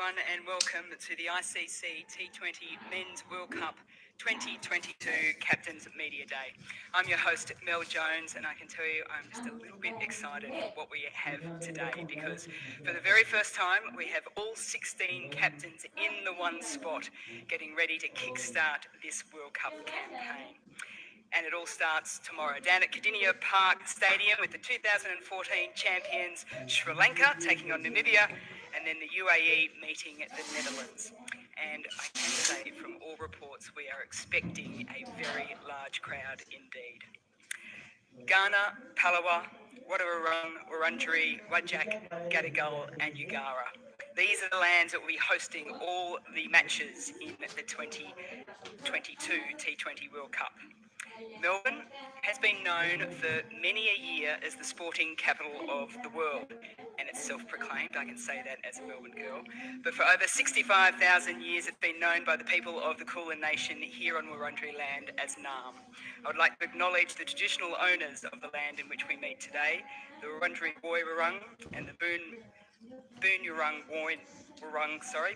everyone, and welcome to the ICC T20 Men's World Cup 2022 Captains Media Day. I'm your host, Mel Jones, and I can tell you I'm just a little bit excited for what we have today, because for the very first time we have all 16 captains in the one spot getting ready to kickstart this World Cup campaign. And it all starts tomorrow down at Kardinia Park Stadium with the 2014 champions Sri Lanka taking on Namibia, and then the UAE meeting the Netherlands. And I can say from all reports we are expecting a very large crowd indeed. Ghana, Palawa, Wadawurrung, Wurundjeri, Whadjuk, Gadigal and Ugara. These are the lands that will be hosting all the matches in the 2022 T20 World Cup. Melbourne has been known for many a year as the sporting capital of the world, and it's self-proclaimed, I can say that as a Melbourne girl. But for over 65,000 years it's been known by the people of the Kulin Nation here on Wurundjeri land as Naarm. I would like to acknowledge the traditional owners of the land in which we meet today, the Wurundjeri Woiwurrung and the Boonwurrung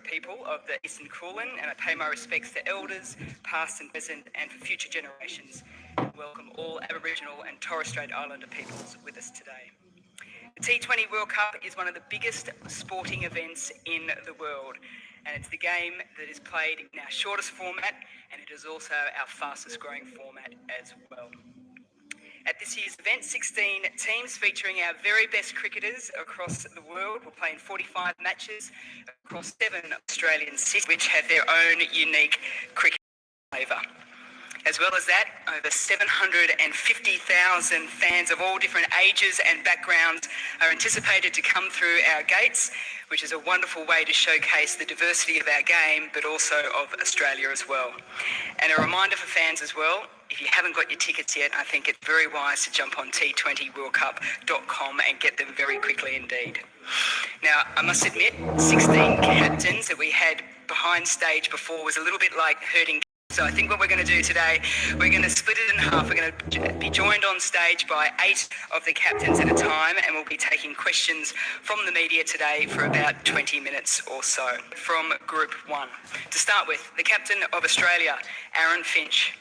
people of the Eastern Kulin, and I pay my respects to elders, past and present, and for future generations. Welcome all Aboriginal and Torres Strait Islander peoples with us today. The T20 World Cup is one of the biggest sporting events in the world, and it's the game that is played in our shortest format, and it is also our fastest growing format as well. At this year's event, 16 teams featuring our very best cricketers across the world will play in 45 matches across 7 Australian cities, which have their own unique cricket flavour. As well as that, over 750,000 fans of all different ages and backgrounds are anticipated to come through our gates, which is a wonderful way to showcase the diversity of our game, but also of Australia as well. And a reminder for fans as well, if you haven't got your tickets yet, I think it's very wise to jump on T20worldcup.com and get them very quickly indeed. Now, I must admit, 16 captains that we had behind stage before was a little bit like herding. So I think what we're going to do today, we're going to split it in half. We're going to be joined on stage by 8 of the captains at a time, and we'll be taking questions from the media today for about 20 minutes or so. From Group 1. To start with, the captain of Australia, Aaron Finch.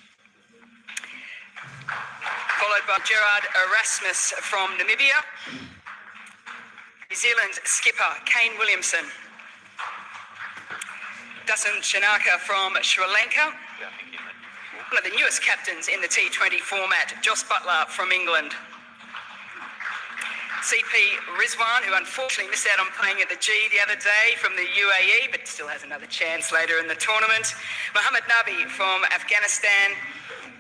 Followed by Gerard Erasmus from Namibia. New Zealand's skipper, Kane Williamson. Dasun Shanaka from Sri Lanka. One of the newest captains in the T20 format, Jos Buttler from England. CP Rizwan, who unfortunately missed out on playing at the G the other day from the UAE, but still has another chance later in the tournament. Mohammed Nabi from Afghanistan.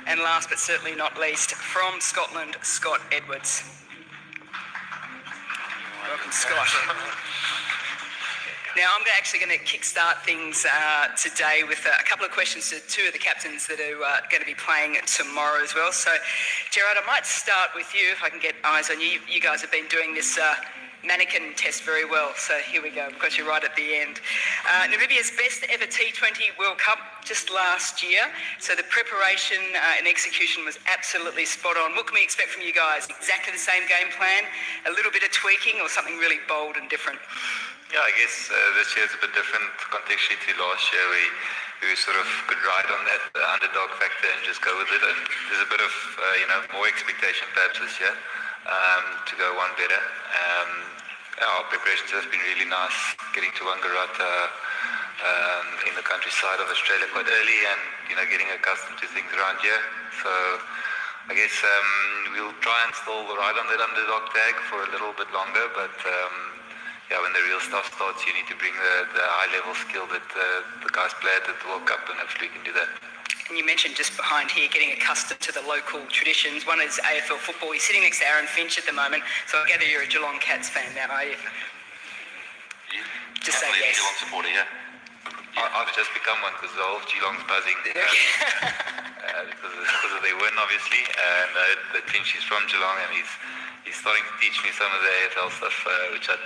And last but certainly not least, from Scotland, Scott Edwards. Welcome, Scott. Now, I'm actually going to kickstart things today with a couple of questions to 2 of the captains that are going to be playing tomorrow as well. So, Gerard, I might start with you, if I can get eyes on you. You guys have been doing this mannequin test very well, so here we go. I've got you right at the end. Namibia's best ever T20 World Cup just last year, so the preparation and execution was absolutely spot on. What can we expect from you guys? Exactly the same game plan, a little bit of tweaking, or something really bold and different? Yeah, I guess this year is a bit different contextually to last year. We sort of could ride on that underdog factor and just go with it. And there's a bit of more expectation perhaps this year to go one better. Our preparations have been really nice, getting to Wangaratta in the countryside of Australia quite early, and getting accustomed to things around here. So I guess we'll try and still ride on that underdog tag for a little bit longer, but yeah, when the real stuff starts, you need to bring the high-level skill that the guys play at the World Cup, and hopefully we can do that. And you mentioned just behind here getting accustomed to the local traditions. One is AFL football. You're sitting next to Aaron Finch at the moment, so I gather you're a Geelong Cats fan now, are you? Just say yes. Geelong supporter, yeah. I've just become one because the whole Geelong's buzzing because of their win, obviously. And that Finch is from Geelong, and he's starting to teach me some of the AFL stuff, which I'm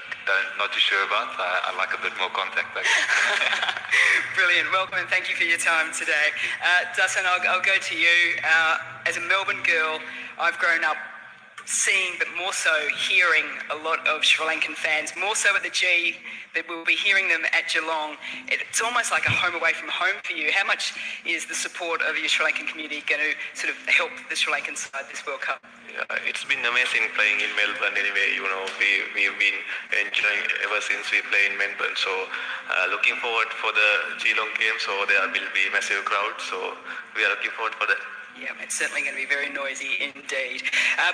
not too sure about. I like a bit more contact, I guess. Brilliant. Welcome and thank you for your time today. Dasun, I'll go to you. As a Melbourne girl, I've grown up seeing, but more so hearing, a lot of Sri Lankan fans, more so at the G that we'll be hearing them at Geelong. It's almost like a home away from home for you. How much is the support of your Sri Lankan community going to sort of help the Sri Lankan side this World Cup? Yeah, it's been amazing playing in Melbourne anyway. We've been enjoying ever since we play in Melbourne. So looking forward for the Geelong game. So there will be massive crowd. So we are looking forward for that. Yeah, it's certainly going to be very noisy indeed.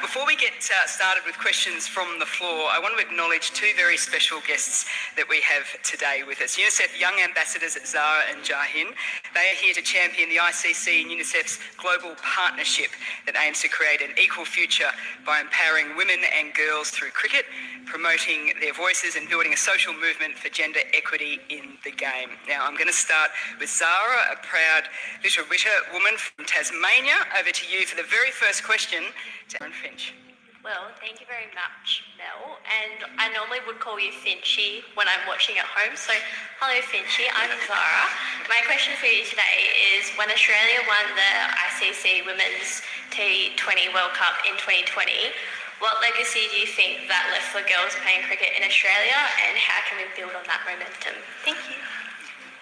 Before we get started with questions from the floor, I want to acknowledge two very special guests that we have today with us. UNICEF Young Ambassadors Zara and Jahin. They are here to champion the ICC and UNICEF's global partnership that aims to create an equal future by empowering women and girls through cricket, promoting their voices and building a social movement for gender equity in the game. Now, I'm going to start with Zara, a proud Little woman from Tasmania. Over to you for the very first question, Darren Finch. Well, thank you very much, Mel. And I normally would call you Finchy when I'm watching at home. So, hello, Finchy. I'm Zara. My question for you today is, when Australia won the ICC Women's T20 World Cup in 2020, what legacy do you think that left for girls playing cricket in Australia, and how can we build on that momentum? Thank you.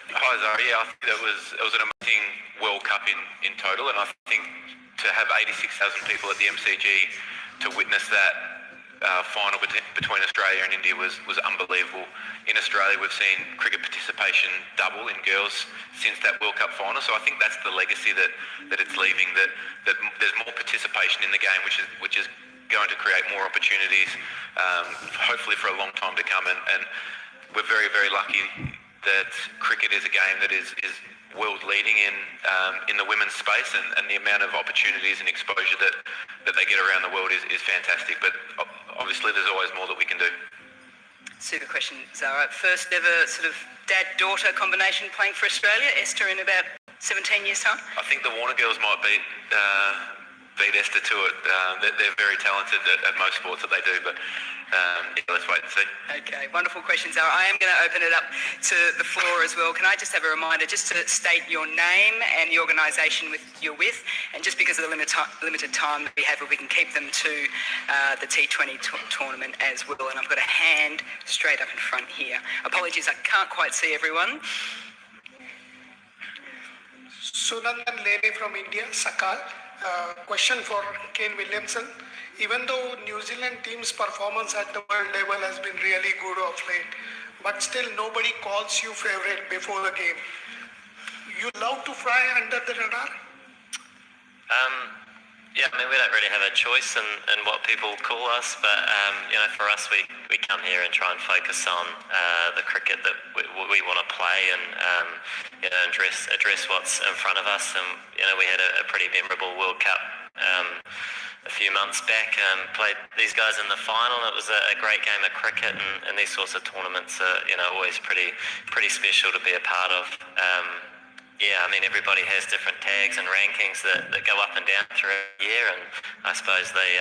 Hi Zara, yeah, I think it was an amazing World Cup in total, and I think to have 86,000 people at the MCG to witness that final between Australia and India was unbelievable. In Australia, we've seen cricket participation double in girls since that World Cup final, so I think that's the legacy that it's leaving, that there's more participation in the game, which is going to create more opportunities, hopefully for a long time to come, and we're very, very lucky that cricket is a game that is world leading in the women's space, and the amount of opportunities and exposure that they get around the world is fantastic. But obviously there's always more that we can do. Super question, Zara. First ever sort of dad-daughter combination playing for Australia, Esther, in about 17 years' time? I think the Warner girls might beat Esther to it. They're very talented at most sports that they do, but yeah, let's wait and see. Okay, wonderful question, Zara. I am going to open it up to the floor as well. Can I just have a reminder just to state your name and the organisation you're with, and just because of the limited time that we have, we can keep them to the T20 tournament as well. And I've got a hand straight up in front here. Apologies, I can't quite see everyone. Sunandan Lady from India, Sakal. Question for Kane Williamson. Even though New Zealand team's performance at the world level has been really good of late, but still nobody calls you favorite before the game. You love to fly under the radar? Yeah, I mean, we don't really have a choice in what people call us, but for us, we come here and try and focus on the cricket that we want to play, and address what's in front of us. And we had a pretty memorable World Cup a few months back, played these guys in the final. It was a great game of cricket, and these sorts of tournaments are always pretty special to be a part of. Yeah, I mean, everybody has different tags and rankings that go up and down throughout the year, and I suppose they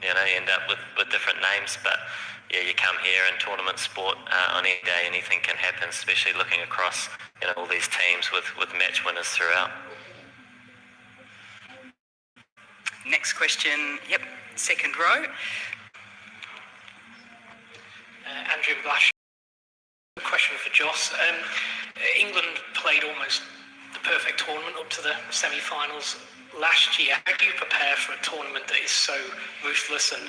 end up with different names. But yeah, you come here in tournament sport, on any day anything can happen, especially looking across all these teams with match winners throughout. Next question, yep, second row. Andrew Blash. Question for Joss. England played almost the perfect tournament up to the semi-finals last year. How do you prepare for a tournament that is so ruthless and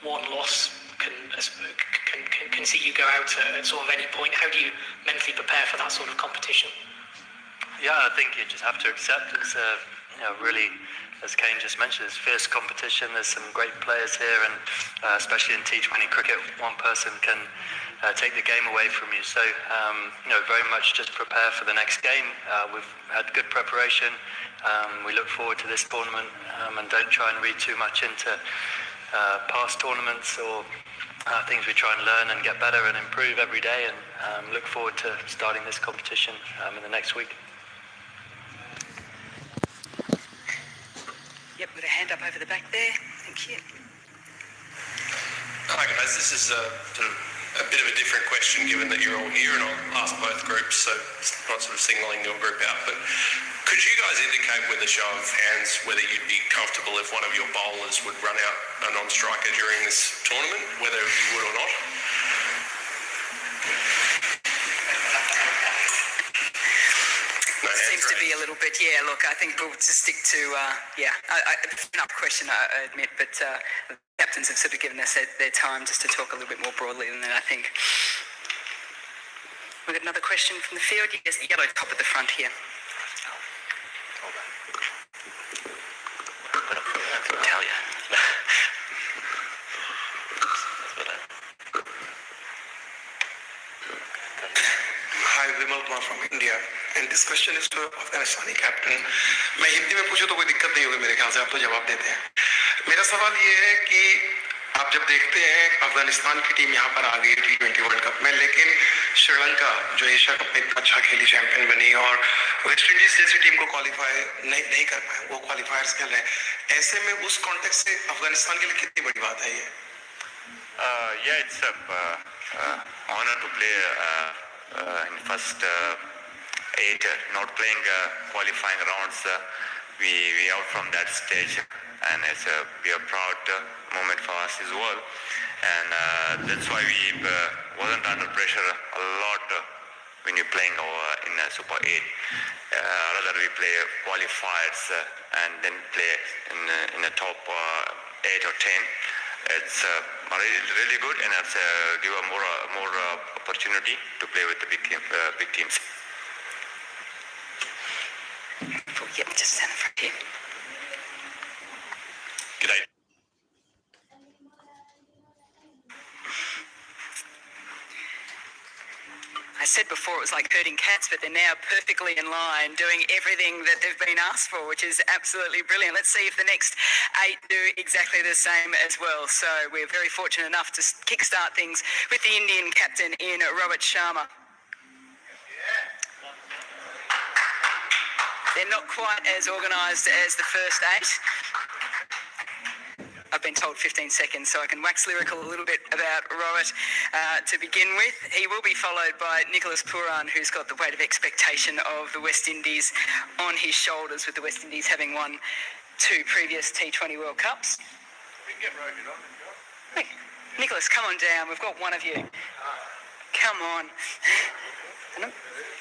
one loss can see you go out at sort of any point? How do you mentally prepare for that sort of competition? Yeah, I think you just have to accept it's really, as Kane just mentioned, it's fierce competition. There's some great players here, and especially in T20 cricket, one person can take the game away from you. So, very much just prepare for the next game. We've had good preparation. We look forward to this tournament, and don't try and read too much into past tournaments or things. We try and learn and get better and improve every day, and look forward to starting this competition in the next week. Yep, with a hand up over the back there. Thank you. Hi guys, this is sort of a bit of a different question given that you're all here, and I'll ask both groups, so it's not sort of signalling your group out, but could you guys indicate with a show of hands whether you'd be comfortable if one of your bowlers would run out a non-striker during this tournament, whether you would or not? be a little bit. Yeah, look, I think we'll just stick to, enough question, I admit, but the captains have sort of given us their time just to talk a little bit more broadly than that, I think. We've got another question from the field. Yes, the yellow top at the front here. Tell you. Hi, Vimal Kumar from India, and this question is to Afghanistani captain. मैं हिंदी में पूछूं तो कोई दिक्कत नहीं होगी मेरे ख्याल से, आप तो जवाब देते हैं. मेरा सवाल ये है कि आप जब देखते हैं अफगानिस्तान की टीम यहाँ पर आ गई T20 वर्ल्ड कप में, लेकिन श्रीलंका जो एशिया कप में इतना अच्छा खेली, चैंपियन बनी, और वेस्ट इंडीज जैसी टीम को क्वालिफाई नहीं कर पाए, वो क्वालिफायर्स खेल रहे हैं. ऐसे में उस कॉन्टेक्स्ट से अफगानिस्तान के लिए कितनी बड़ी बात है ये? Yeah, it's a honor to play in first 8, not playing qualifying rounds. We out from that stage, and it's be a proud moment for us as well. And that's why we wasn't under pressure a lot when you're playing in Super 8. Rather we play qualifiers and then play in the top 8 or 10. It's really good, and it's give a more opportunity to play with the big teams. Yep, just stand in front here. G'day. I said before it was like herding cats, but they're now perfectly in line, doing everything that they've been asked for, which is absolutely brilliant. Let's see if the next 8 do exactly the same as well. So we're very fortunate enough to kickstart things with the Indian captain in Rohit Sharma. They're not quite as organised as the first 8. I've been told 15 seconds, so I can wax lyrical a little bit about Rohit to begin with. He will be followed by Nicholas Pooran, who's got the weight of expectation of the West Indies on his shoulders, with the West Indies having won 2 previous T20 World Cups. We can get Rohit on. Hey, Nicholas, come on down. We've got one of you. Come on.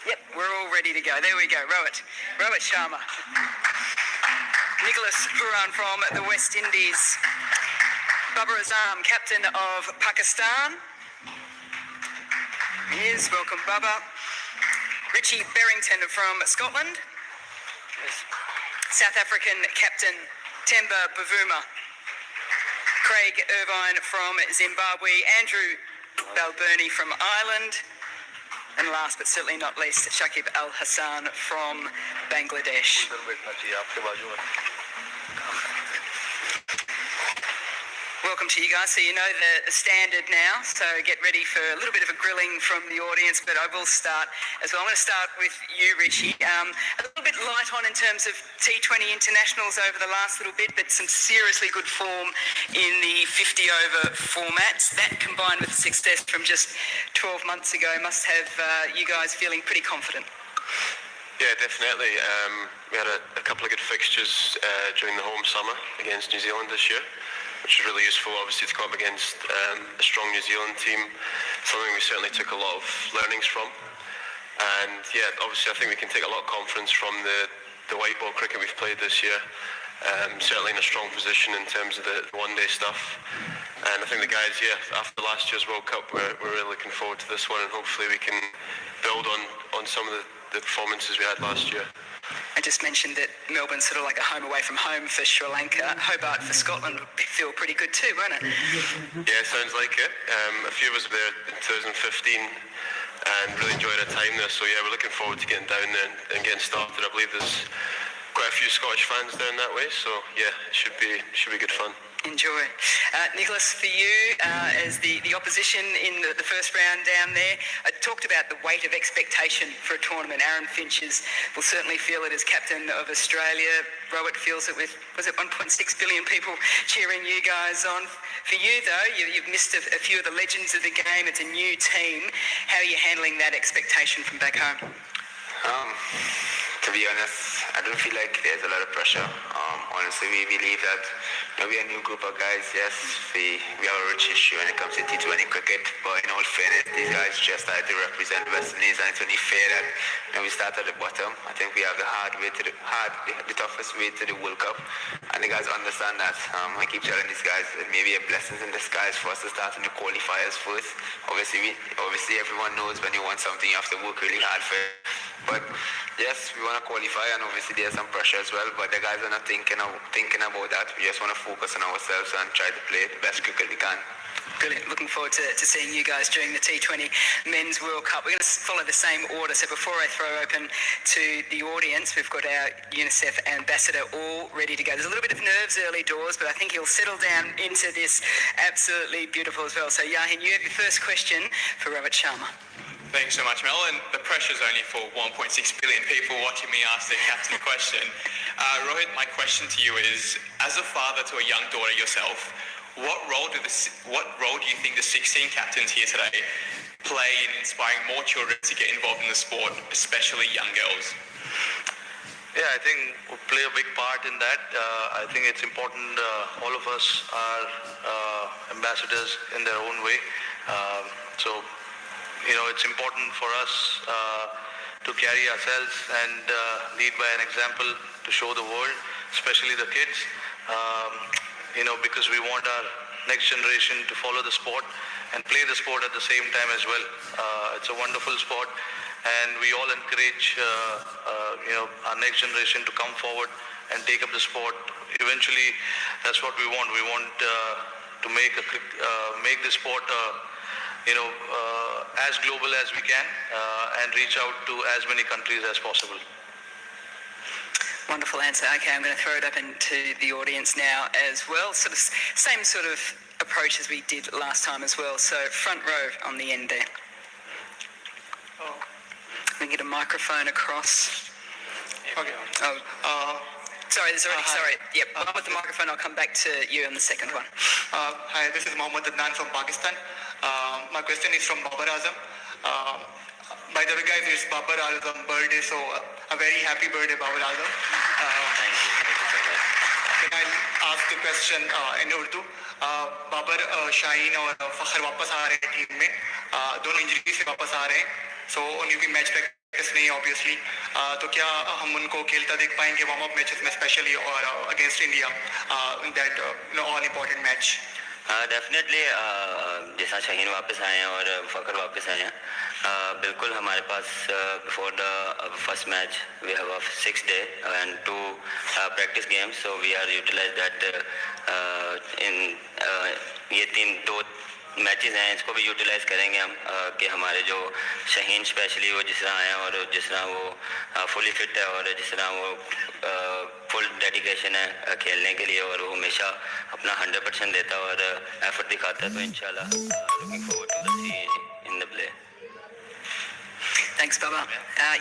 Yep, we're all ready to go. There we go. Rohit Sharma. Nicholas Pooran from the West Indies. Babar Azam, captain of Pakistan. He is. Welcome, Baba. Richie Berrington from Scotland. South African captain Temba Bavuma. Craig Irvine from Zimbabwe. Andrew Balbirnie from Ireland. And last but certainly not least, Shakib Al Hassan from Bangladesh. Welcome to you guys. So you know the standard now, so get ready for a little bit of a grilling from the audience, but I will start as well. I'm going to start with you, Richie. A little bit light on in terms of T20 internationals over the last little bit, but some seriously good form in the 50-over formats. That combined with the success from just 12 months ago must have you guys feeling pretty confident. Yeah, definitely. We had a couple of good fixtures during the home summer against New Zealand this year, which is really useful, obviously, to come up against a strong New Zealand team, something we certainly took a lot of learnings from. And yeah, obviously I think we can take a lot of confidence from the white ball cricket we've played this year. Certainly in a strong position in terms of the one-day stuff. And I think the guys, after last year's World Cup, we're really looking forward to this one, and hopefully we can build on some of the performances we had last year. I just mentioned that Melbourne's sort of like a home away from home for Sri Lanka. Hobart for Scotland would feel pretty good too, won't it? Yeah, sounds like it. A few of us were there in 2015 and really enjoyed our time there. So yeah, we're looking forward to getting down there and getting started. I believe there's quite a few Scottish fans down that way. So yeah, it should be good fun. Enjoy. Nicholas, for you, as the opposition in the first round down there, I talked about the weight of expectation for a tournament. Aaron Finch will certainly feel it as captain of Australia. Rohit feels it with, 1.6 billion people cheering you guys on. For you, though, you've missed a few of the legends of the game. It's a new team. How are you handling that expectation from back home? To be honest, I don't feel like there's a lot of pressure honestly, we believe that we're a new group of guys. Yes, we have a rich history when it comes to T20 cricket, but in all fairness, these guys just started to represent West Indies, and it's only fair that we start at the bottom. I think we have the toughest way to the World Cup, and the guys understand that. I keep telling these guys it may be a blessing in disguise for us to start in the qualifiers first. Obviously, everyone knows when you want something, you have to work really hard for it. But yes, we want to qualify, and obviously there's some pressure as well. But the guys are not thinking about that. We just want to focus on ourselves and try to play the best cricket we can. Brilliant. Looking forward to seeing you guys during the T20 Men's World Cup. We're going to follow the same order. So before I throw open to the audience, we've got our UNICEF ambassador all ready to go. There's a little bit of nerves early doors, but I think he'll settle down into this absolutely beautiful as well. So Yahin, you have your first question for Robert Sharma. Thanks so much, Mel. And the pressure's only for 1.6 billion people watching me ask the captain question. Rohit, my question to you is, as a father to a young daughter yourself, what role do you think the 16 captains here today play in inspiring more children to get involved in the sport, especially young girls? Yeah, I think we play a big part in that. I think it's important. All of us are ambassadors in their own way. So it's important for us to carry ourselves and lead by an example to show the world, especially the kids, because we want our next generation to follow the sport and play the sport at the same time as well. It's a wonderful sport, and we all encourage our next generation to come forward and take up the sport. Eventually, that's what we want. We want to make the sport as global as we can and reach out to as many countries as possible. Wonderful answer. Okay, I'm going to throw it up into the audience now as well. Same sort of approach as we did last time as well. So front row on the end there. We can get a microphone across. Okay. Sorry, there's already, sorry. Yep, one with the microphone, I'll come back to you on the second one. Hi, this is Mohammad Adnan from Pakistan. My question is from Babar Azam. By the way, guys, it's Babar Azam birthday, so a very happy birthday, Babar Azam. Thank you so much. Can I ask the question in Urdu? Babar Shaheen और फखर वापस आ रहे हैं team में, दोनों injury से वापस आ रहे हैं, सो उन्हें भी मैच प्रैक्टिस नहीं ऑब्वियसली, तो क्या हम उनको खेलता देख पाएंगे वार्म अप मैचेस में स्पेशली और against India in that all important match? Definitely जैसा शाहीन वापस आए हैं और फ़खर वापस आए हैं, बिल्कुल हमारे पास before the first match we have a 6 day and 2 practice games, so we are utilize that in ये 2 मैचेस हैं, इसको भी यूटिलाइज करेंगे हम कि हमारे जो शाहीन स्पेशली वो जिस तरह आए हैं और जिस तरह वो फुली फिट है और जिस तरह वो फुल डेडिकेशन है खेलने के लिए और वो हमेशा अपना 100% देता है और एफर्ट दिखाता है, तो इंशाल्लाह looking forward to the see in the play. Thanks, Baba.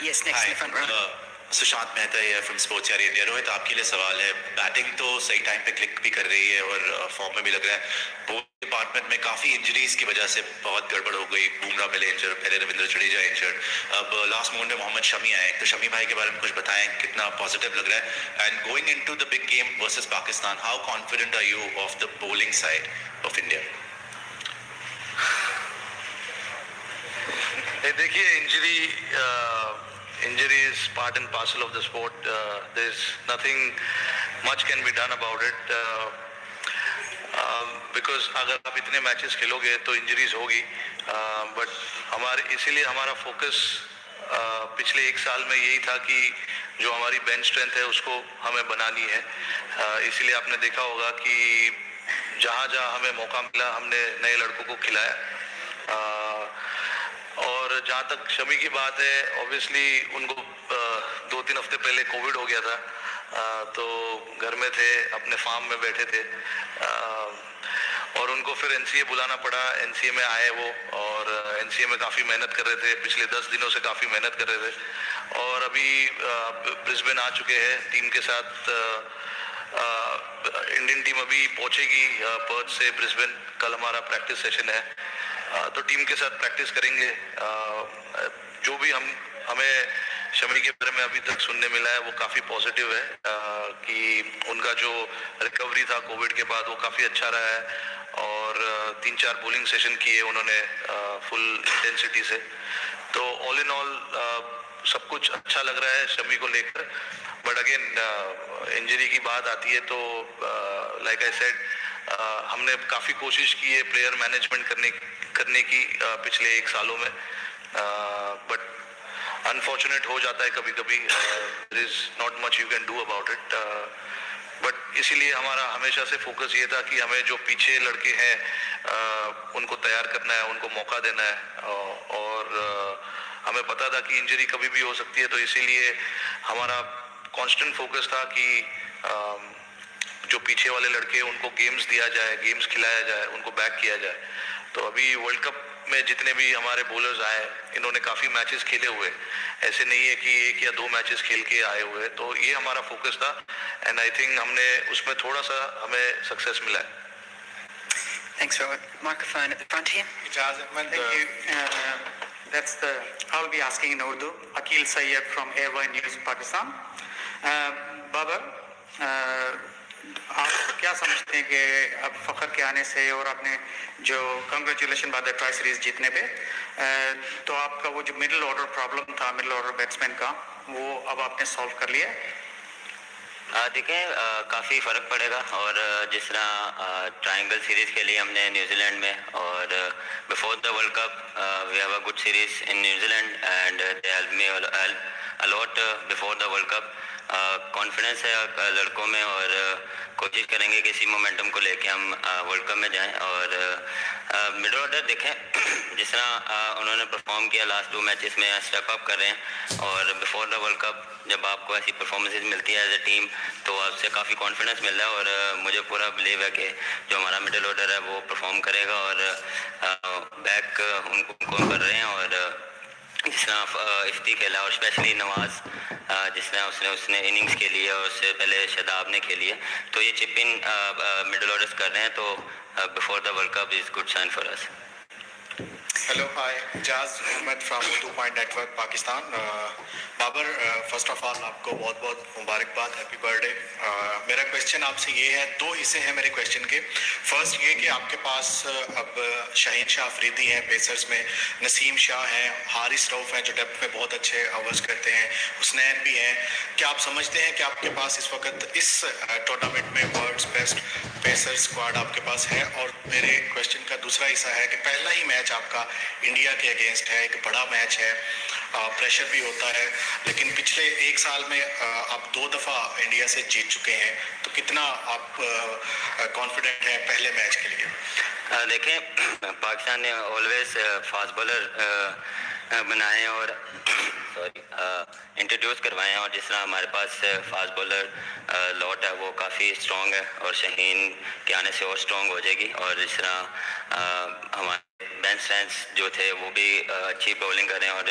Yes, next in the front row. Sushant Mehta है फ्रॉम स्पोर्ट्स यार इंडिया. रोहित, आपके लिए सवाल है. बैटिंग तो सही टाइम पे क्लिक भी कर रही है और फॉर्म में भी लग रहा है. बोलिंग डिपार्टमेंट में काफ़ी इंजरीज की वजह से बहुत गड़बड़ हो गई. बुमराह पहले इंजर्ड, पहले रविंद्र जडेजा इंजर्ड, अब लास्ट मोमेंट में मोहम्मद शमी आए. तो शमी भाई के बारे में कुछ बताएं, कितना पॉजिटिव लग रहा है? And going into the big game versus Pakistan, how confident are you of the bowling side of India? देखिए, injury is part and parcel of the sport. There's nothing much can be done about it because अगर आप इतने matches खेलोगे तो injuries होगी, but इसीलिए हमारा focus पिछले 1 साल में यही था कि जो हमारी बेंच स्ट्रेंथ है उसको हमें बनानी है. इसीलिए आपने देखा होगा कि जहाँ जहाँ हमें मौका मिला हमने नए लड़कों को खिलाया. और जहाँ तक शमी की बात है, ऑब्वियसली उनको 2-3 हफ्ते पहले कोविड हो गया था, तो घर में थे, अपने फार्म में बैठे थे और उनको फिर एनसीए बुलाना पड़ा. एनसीए में आए वो और एनसीए में काफ़ी मेहनत कर रहे थे. पिछले 10 दिनों से काफ़ी मेहनत कर रहे थे और अभी ब्रिस्बेन आ चुके हैं टीम के साथ. इंडियन टीम अभी पहुंचेगी पर्थ से ब्रिस्बेन. कल हमारा प्रैक्टिस सेशन है, तो टीम के साथ प्रैक्टिस करेंगे. जो भी हमें शमी के बारे में अभी तक सुनने मिला है वो काफ़ी पॉजिटिव है कि उनका जो रिकवरी था कोविड के बाद वो काफ़ी अच्छा रहा है और 3-4 बोलिंग सेशन किए उन्होंने फुल इंटेंसिटी से। तो ऑल इन ऑल सब कुछ अच्छा लग रहा है शमी को लेकर। बट अगेन इंजरी की बात आती है तो लाइक आई सेड हमने काफ़ी कोशिश की है प्लेयर मैनेजमेंट करने की पिछले 1 सालों में, बट अनफॉर्चुनेट हो जाता है कभी कभी। There is not much you can do about it, but इसीलिए हमारा हमेशा से फोकस ये था कि हमें जो पीछे लड़के हैं उनको तैयार करना है, उनको मौका देना है और हमें पता था कि इंजरी कभी भी हो सकती है, तो इसीलिए हमारा कांस्टेंट फोकस था कि जो पीछे वाले लड़के उनको गेम्स दिया जाए, गेम्स खिलाया जाए, उनको बैक किया जाए। तो अभी वर्ल्ड कप में जितने भी हमारे बॉलर्स आए इन्होंने काफ़ी मैचेस खेले हुए, ऐसे नहीं है कि 1 या 2 मैचेस खेल के आए हुए। तो ये हमारा फोकस था एंड आई थिंक हमने उसमें थोड़ा सा हमें सक्सेस मिला है। Thanks, Robert. Microphone at the front here. Thank you. I'll be asking in Urdu. Akil Sayyed from Airway News, Pakistan. Babar, आप क्या समझते हैं कि अब फखर के आने से और आपने जो कंग्रेचुलेशन बाद ट्राई सीरीज जीतने पे, तो आपका वो जो मिडिल ऑर्डर प्रॉब्लम था, मिडिल ऑर्डर बैट्समैन का, वो अब आपने सॉल्व कर लिया? देखें काफ़ी फ़र्क पड़ेगा और जिस तरह ट्रायंगल सीरीज़ खेली हमने न्यूजीलैंड में और before the world cup we have a good series in New Zealand and they help me a lot before the world cup. Confidence है लड़कों में और कोशिश करेंगे कि इसी मोमेंटम को लेके हम वर्ल्ड कप में जाएं। और मिडिल ऑर्डर देखें जिस तरह उन्होंने परफॉर्म किया लास्ट 2 मैचेस में, स्टेप अप कर रहे हैं और बिफोर द वर्ल्ड कप जब आपको ऐसी परफॉर्मेंसेज मिलती है एज ए टीम तो आपसे काफ़ी कॉन्फिडेंस मिल रहा है और मुझे पूरा बिलीव है कि जो हमारा मिडिल ऑर्डर है वो परफॉर्म करेगा और बैक उनको कर रहे हैं। और जिस तरह इफ्ती खेला और स्पेशली नवाज जिस तरह उसने इनिंग्स खेली है और उससे पहले शदाब ने खेली है, तो ये चिप इन मिडिल ऑर्डर्स कर रहे हैं, तो before the world cup is good sign for us. Hello, hi, Jaz Ahmed from 2 Point Network, Pakistan. Babar, first of all आपको बहुत बहुत मुबारकबाद, हैप्पी बर्थडे। मेरा क्वेश्चन आपसे ये है, 2 हिस्से हैं मेरे क्वेश्चन के। फर्स्ट ये कि आपके पास अब शाहीन शाह अफरीदी हैं पेसर्स में, नसीम शाह हैं, हारिस रऊफ हैं जो डेप्थ में बहुत अच्छे ओवर्स करते हैं, हुसनैन भी हैं। क्या आप समझते हैं कि आपके पास इस वक्त इस टूर्नामेंट में वर्ल्ड्स बेस्ट पेसर स्क्वाड आपके पास है? और मेरे क्वेश्चन का दूसरा हिस्सा है कि पहला ही मैच आपका इंडिया के अगेंस्ट है, एक बड़ा मैच है, प्रेशर भी होता है, लेकिन पिछले 1 साल में आप 2 दफ़ा इंडिया से जीत चुके हैं, तो कितना आप कॉन्फिडेंट हैं पहले मैच के लिए? देखें पाकिस्तान ने ऑलवेज फास्ट बॉलर बनाए और इंट्रोड्यूस करवाए हैं और जिस तरह हमारे पास फास्ट बॉलर लॉट है वो काफ़ी स्ट्रॉन्ग है और शाहीन के आने से और स्ट्रॉन्ग हो जाएगी। और जिस तरह हमारे बेंच स्ट्रेंथ्स जो थे वो भी अच्छी बॉलिंग कर रहे हैं और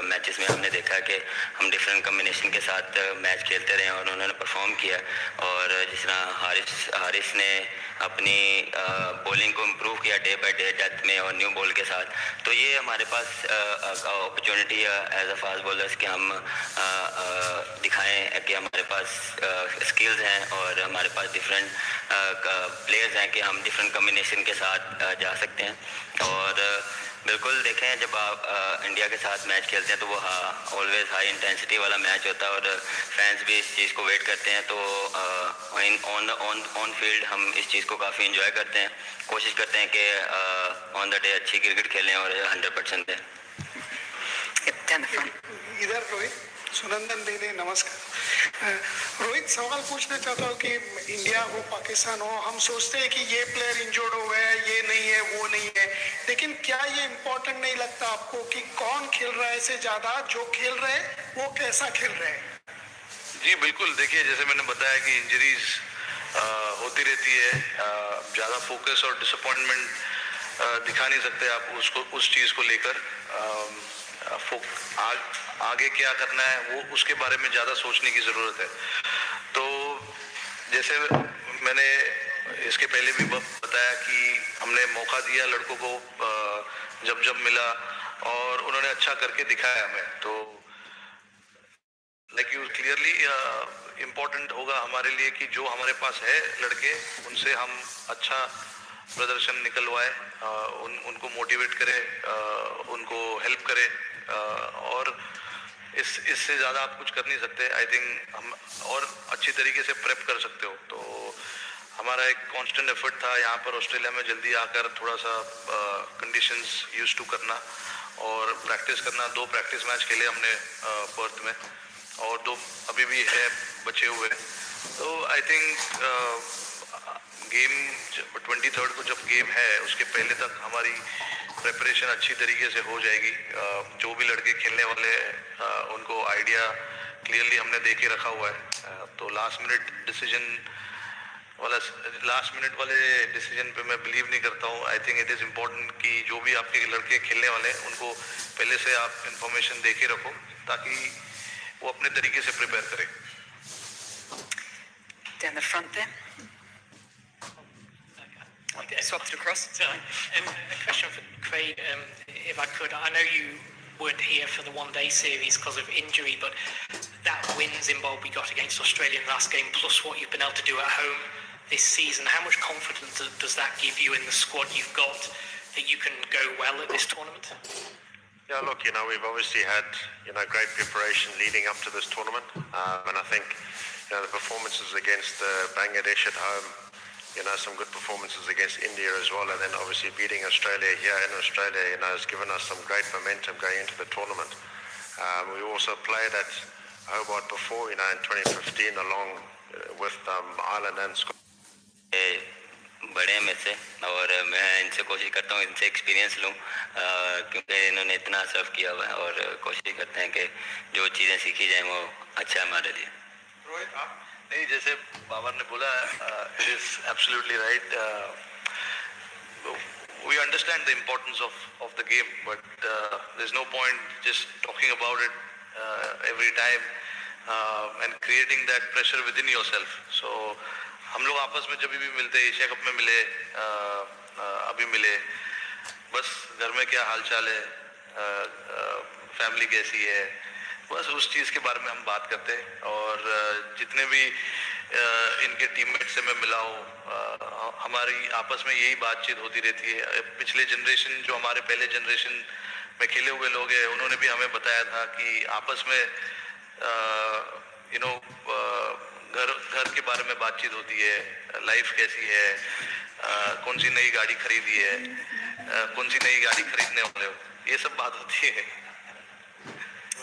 मैचेस में हमने देखा कि हम डिफरेंट कम्बिनेशन के साथ मैच खेलते रहे और उन्होंने परफॉर्म किया। और जिस तरह हारिस ने अपनी बॉलिंग को इम्प्रूव किया डे बाय डे डेथ में और न्यू बॉल के साथ, तो ये हमारे पास अपॉर्चुनिटी है एज अ फास्ट बॉलर्स कि हम दिखाएं कि हमारे पास स्किल्स हैं और हमारे पास डिफरेंट प्लेयर्स हैं कि हम डिफरेंट कम्बिनेशन के साथ जा सकते हैं। और बिल्कुल देखें जब आप इंडिया के साथ मैच खेलते हैं तो वो ऑलवेज हाई इंटेंसिटी वाला मैच होता है और फैंस भी इस चीज़ को वेट करते हैं, तो ऑन फील्ड हम इस चीज़ को काफ़ी इंजॉय करते हैं, कोशिश करते हैं कि ऑन द डे अच्छी क्रिकेट खेलें और 100% दें। इधर रोहित सुनंदन दे दे, नमस्कार। रोहित, सवाल पूछना चाहता हूँ कि इंडिया हो पाकिस्तान हो, हम सोचते हैं कि ये प्लेयर इंजर्ड हो गया, ये नहीं है, वो नहीं है, लेकिन क्या ये इम्पोर्टेंट नहीं लगता आपको कि कौन खेल रहा है से ज़्यादा जो खेल रहे हैं वो कैसा खेल रहे हैं? जी बिल्कुल, देखिए जैसे मैंने बताया कि इंजरीज होती रहती है, ज़्यादा फोकस और डिसअपॉइंटमेंट दिखा नहीं सकते आप उसको, उस चीज़ को लेकर। आगे क्या करना है वो उसके बारे में ज़्यादा सोचने की ज़रूरत है। तो जैसे मैंने इसके पहले भी बताया कि हमने मौका दिया लड़कों को जब जब मिला और उन्होंने अच्छा करके दिखाया हमें। तो लाइक यू क्लियरली इम्पोर्टेंट होगा हमारे लिए कि जो हमारे पास है लड़के उनसे हम अच्छा प्रदर्शन निकलवाए, उनको मोटिवेट करें, उनको हेल्प करें, और इससे ज़्यादा आप कुछ कर नहीं सकते। आई थिंक हम और अच्छी तरीके से प्रेप कर सकते हो। तो हमारा एक कांस्टेंट एफर्ट था यहाँ पर ऑस्ट्रेलिया में जल्दी आकर थोड़ा सा कंडीशंस यूज टू करना और प्रैक्टिस करना। 2 प्रैक्टिस मैच खेले हमने पर्थ में और 2 अभी भी है बचे हुए। तो आई थिंक गेम 23rd को जब गेम है उसके पहले तक हमारी प्रेपरेशन अच्छी तरीके से हो जाएगी। जो भी लड़के खेलने वाले हैं उनको आइडिया क्लियरली हमने दे के रखा हुआ है। तो लास्ट मिनट वाले डिसीजन पे मैं बिलीव नहीं करता हूँ। I think it is important कि जो भी आपके लड़के खेलने वाले हैं उनको पहले से आप इंफॉर्मेशन दे के रखो ताकि वो अपने तरीके से प्रिपेयर करें। Down the front there. Swapped it across. A question for Craig, if I could. I know you weren't here for the one-day series because of injury, but that win Zimbabwe got against Australia in the last game, plus what you've been able to do at home this season, how much confidence does that give you in the squad you've got that you can go well at this tournament? Yeah, look, we've obviously had, great preparation leading up to this tournament. And I think, the performances against Bangladesh at home, some good performances against India as well. And then obviously beating Australia here in Australia, has given us some great momentum going into the tournament. We also played at Hobart before, in 2015 along with Ireland and Scotland. बड़े में से, और मैं इनसे कोशिश करता हूँ इनसे एक्सपीरियंस लूँ, क्योंकि इन्होंने इतना सर्व किया हुआ है और कोशिश करते हैं कि जो चीज़ें सीखी जाएँ वो अच्छा हमारे लिए। रोहित, नहीं, जैसे बाबर ने बोला, it is absolutely right. We understand the importance of the game, but there is no point just talking about it every time and creating that pressure within yourself. So हम लोग आपस में जब भी मिलते, एशिया कप में मिले, अभी मिले, बस घर में क्या हाल चाल है, फैमिली कैसी है, बस उस चीज़ के बारे में हम बात करते हैं। और जितने भी इनके टीममेट से मैं मिला हूँ, हमारी आपस में यही बातचीत होती रहती है। पिछले जनरेशन, जो हमारे पहले जनरेशन में खेले हुए लोग हैं, उन्होंने भी हमें बताया था कि आपस में घर के बारे में बातचीत होती है, लाइफ कैसी है, कौन सी नई गाड़ी खरीदी है, कौन सी नई गाड़ी खरीदने वाले हो, ये सब बात होती है।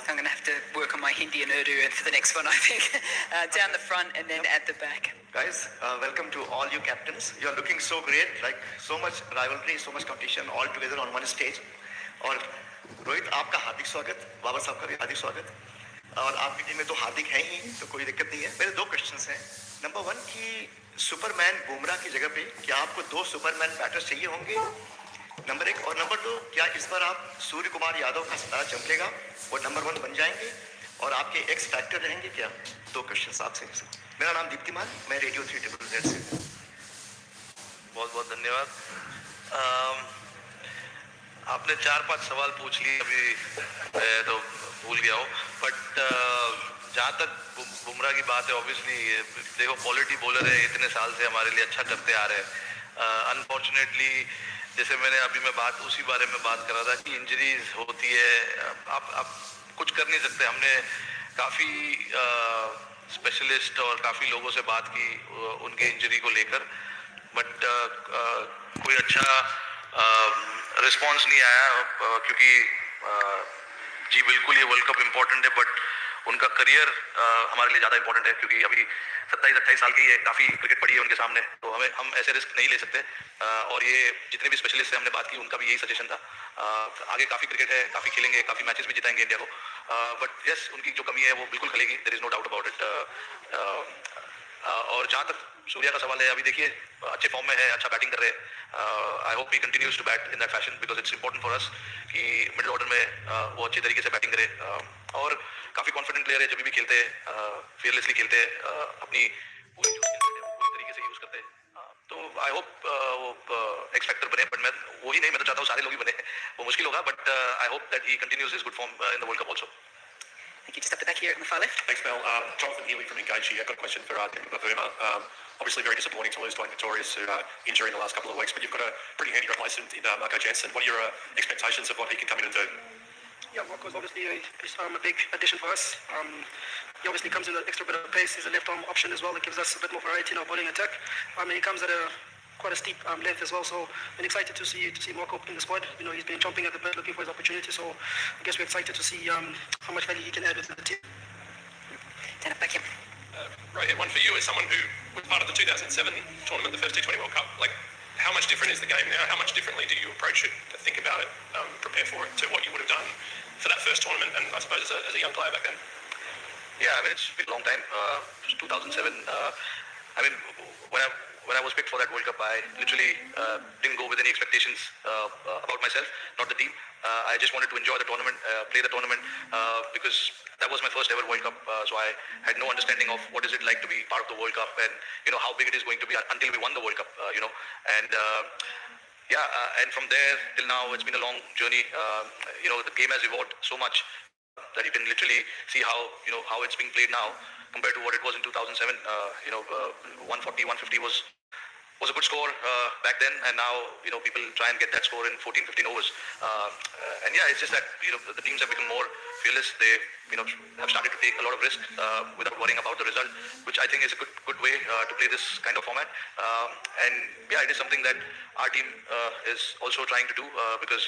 I'm going to have to work on my Hindi and Urdu for the next one, I think. Down the front and then at the back. Guys, welcome to all you captains. You are looking so great, like so much rivalry, so much competition all together on one stage. और रोहित, आपका हार्दिक स्वागत, बाबर साहब का भी हार्दिक स्वागत। और आपकी team में तो हार्दिक है ही, तो कोई दिक्कत नहीं है। मेरे 2 क्वेश्चंस हैं। नंबर 1 कि सुपरमैन बुमराह की जगह पे क्या आपको 2 सुपरमैन बैटर्स चाहिए होंगे? नंबर 1। और नंबर 2, क्या इस बार आप सूर्य कुमार यादव का सितारा चमकेगा, वो नंबर 1 बन जाएंगे और आपके एक्स फैक्टर रहेंगे क्या? 2 क्वेश्चंस आपसे। मेरा नाम दीप्तिमान, मैं रेडियो 3ZZ से। बहुत बहुत धन्यवाद। आपने 4-5 सवाल पूछ लिए, अभी तो भूल गया हूँ, बट जहाँ तक बुमराह की बात है, ऑब्वियसली देखो क्वालिटी बॉलर है, इतने साल से हमारे लिए अच्छा करते आ रहे हैं। अनफॉर्चुनेटली, जैसे मैंने अभी मैं उसी बारे में बात कर रहा था कि इंजरीज होती है, आप कुछ कर नहीं सकते। हमने काफ़ी स्पेशलिस्ट और काफ़ी लोगों से बात की उनके इंजरी को लेकर, बट कोई अच्छा रिस्पांस नहीं आया, क्योंकि जी बिल्कुल ये वर्ल्ड कप इम्पोर्टेंट है, बट उनका करियर हमारे लिए ज़्यादा इंपॉर्टेंट है, क्योंकि अभी 27-28 साल की है, काफ़ी क्रिकेट पड़ी है उनके सामने, तो हम ऐसे रिस्क नहीं ले सकते। और ये जितने भी स्पेशलिस्ट से हमने बात की, उनका भी यही सजेशन था। आगे काफ़ी क्रिकेट है, काफ़ी खेलेंगे, काफ़ी मैचेस भी जिताएंगे इंडिया को, बट यस, उनकी जो कमी है वो बिल्कुल खलेगी, there is no doubt about it. और जहाँ तक सूर्या का सवाल है, अभी देखिए अच्छे फॉर्म में है, अच्छा बैटिंग कर रहे हैं। I hope he continues to bat in that fashion, because it's important for us कि मिडिल ऑर्डर में वो अच्छे तरीके से बैटिंग करे। और काफ़ी कॉन्फिडेंट प्लेयर है, जब भी खेलते हैं फियरलेसली खेलते हैं, अपनी पूरी जो स्किल्स है वो पूरी तरीके से यूज़ करते हैं। तो आई होप वो एक्स फैक्टर बने, बट मैं वही नहीं, मैं तो चाहता हूँ सारे लोग ही बने, वो मुश्किल होगा, but I hope that he continues his good form in the world cup also. Thank you. Just up the back here on the far left. Thanks, Mel. Jonathan Healy from Engage here. I've got a question for Demba Bavuma. Obviously very disappointing to lose Dwayne Victorious to injury in the last couple of weeks, but you've got a pretty handy replacement in Marco Jensen. What are your expectations of what he can come in and do? Yeah, Marco's obviously a big addition for us. He obviously comes in an extra bit of pace. He's a left arm option as well. It gives us a bit more variety in our bowling attack. He comes at quite a steep length as well. So I'm excited to see Marco in the squad. He's been chomping at the bit, looking for his opportunity. So I guess we're excited to see how much value he can add within the team. Stand up back here. Rohit, one for you as someone who was part of the 2007 tournament, the first T20 World Cup. How much different is the game now? How much differently do you approach it, to think about it, prepare for it, to what you would have done for that first tournament, and I suppose as a young player back then? Yeah, it's been a long time. 2007. When I was picked for that World Cup, I literally didn't go with any expectations about myself, not the team. I just wanted to enjoy the tournament, play the tournament, because that was my first ever World Cup. So I had no understanding of what is it like to be part of the World Cup, and how big it is going to be until we won the World Cup. And from there till now, it's been a long journey. The game has evolved so much that you can literally see how it's being played now compared to what it was in 2007. 140, 150 was a good score back then, and now people try and get that score in 14, 15 overs. It's just that the teams have become more fearless. They have started to take a lot of risk without worrying about the result, which I think is a good way to play this kind of format. It is something that our team is also trying to do, because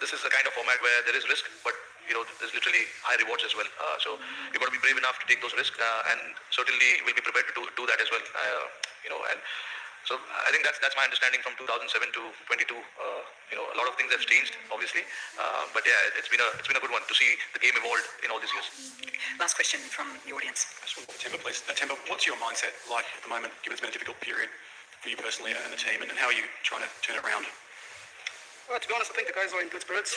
this is the kind of format where there is risk, but there's literally high rewards as well. So you've got to be brave enough to take those risks, and certainly we'll be prepared to do that as well. And so I think that's my understanding from 2007 to 22. A lot of things have changed, obviously, but yeah, it's been a good one to see the game evolved in all these years. Last question from the audience. Temba, please. Temba, what's your mindset like at the moment, given it's been a difficult period for you personally and the team, and how are you trying to turn it around? Well, to be honest, I think the guys are in good spirits.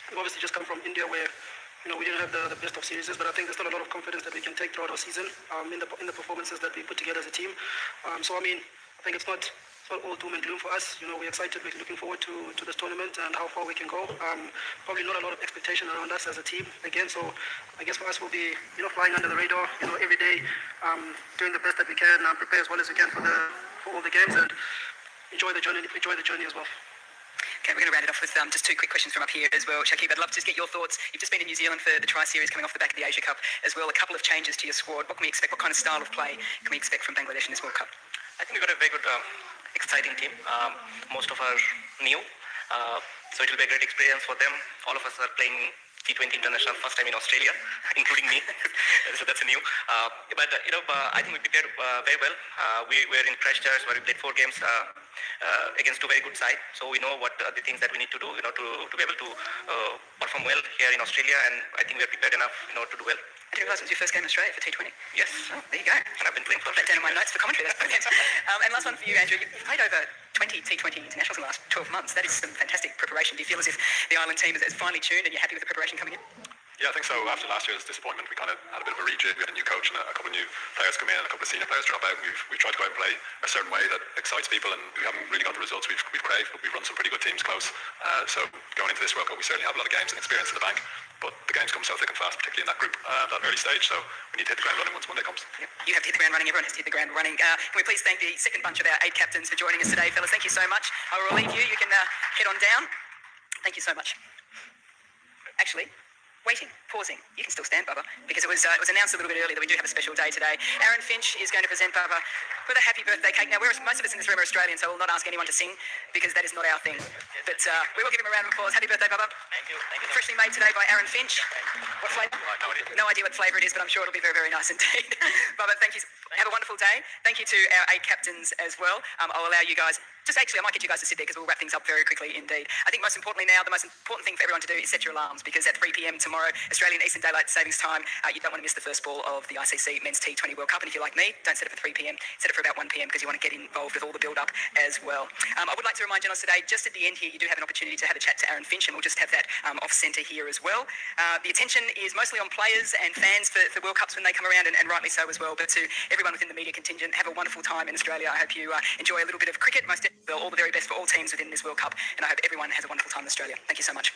We've obviously just come from India, where we didn't have the best of series, but I think there's still a lot of confidence that we can take throughout our season in the performances that we put together as a team. I think it's not all doom and gloom for us. We're excited. We're looking forward to this tournament and how far we can go. Probably not a lot of expectation around us as a team again. So I guess for us, we'll be flying under the radar. Every day, doing the best that we can, prepare as well as we can for all the games, and enjoy the journey as well. Okay, we're going to round it off with just two quick questions from up here as well. Shakib, I'd love to just get your thoughts. You've just been in New Zealand for the Tri-Series coming off the back of the Asia Cup as well. A couple of changes to your squad. What can we expect? What kind of style of play can we expect from Bangladesh in this World Cup? I think we've got a very good, exciting team. Most of us new. So it will be a great experience for them. All of us are playing T20 International first time in Australia, including me. So that's new. I think we prepared very well. We were in crash charts where we played 4 games against 2 very good sides. So we know what the things that we need to do, to be able to perform well here in Australia. And I think we're prepared enough, to do well. I didn't realise it was your first game in Australia for T20. Yes. Oh, there you go. And I've been playing for that down in my notes for commentary. That's brilliant. And last one for you, Andrew. You've played over 20 T20 internationals in the last 12 months. That is some fantastic preparation. Do you feel as if the Ireland team is finely tuned and you're happy with the preparation coming in? Yeah, I think so. After last year's disappointment, we kind of had a bit of a rejig. We had a new coach and a couple of new players come in and a couple of senior players drop out. We've tried to go out and play a certain way that excites people, and we haven't really got the results we've craved, but we've run some pretty good teams close. So going into this World Cup, we certainly have a lot of games and experience in the bank, but the games come so thick and fast, particularly in that group, that early stage, so we need to hit the ground running once Monday comes. Yep. You have to hit the ground running. Everyone has to hit the ground running. Can we please thank the second bunch of our 8 captains for joining us today, fellas? Thank you so much. I will relieve you. You can head on down. Thank you so much. Actually, waiting, pausing. You can still stand, Babar, because it was announced a little bit earlier that we do have a special day today. Aaron Finch is going to present Babar with a happy birthday cake. Now, most of us in this room are Australian, so we'll not ask anyone to sing because that is not our thing. But we will give him a round of applause. Happy birthday, Babar. Thank you. Freshly made today by Aaron Finch. What flavour? No idea what flavour it is, but I'm sure it'll be very, very nice indeed. Babar, thank you. Have a wonderful day. Thank you to our 8 captains as well. I'll allow you guys. I might get you guys to sit there because we'll wrap things up very quickly indeed. I think most importantly now, the most important thing for everyone to do is set your alarms, because at 3 p.m. tomorrow, Australian Eastern Daylight Savings Time, you don't want to miss the first ball of the ICC Men's T20 World Cup. And if you're like me, don't set it for 3 p.m. Set it for about 1 p.m. because you want to get involved with all the build-up as well. I would like to remind journalists today, just at the end here, you do have an opportunity to have a chat to Aaron Finch, and we'll just have that off-centre here as well. The attention is mostly on players and fans for World Cups when they come around, and rightly so as well. But to everyone within the media contingent, have a wonderful time in Australia. I hope you enjoy a little bit of cricket. Most definitely all the very best for all teams within this World Cup, and I hope everyone has a wonderful time in Australia. Thank you so much.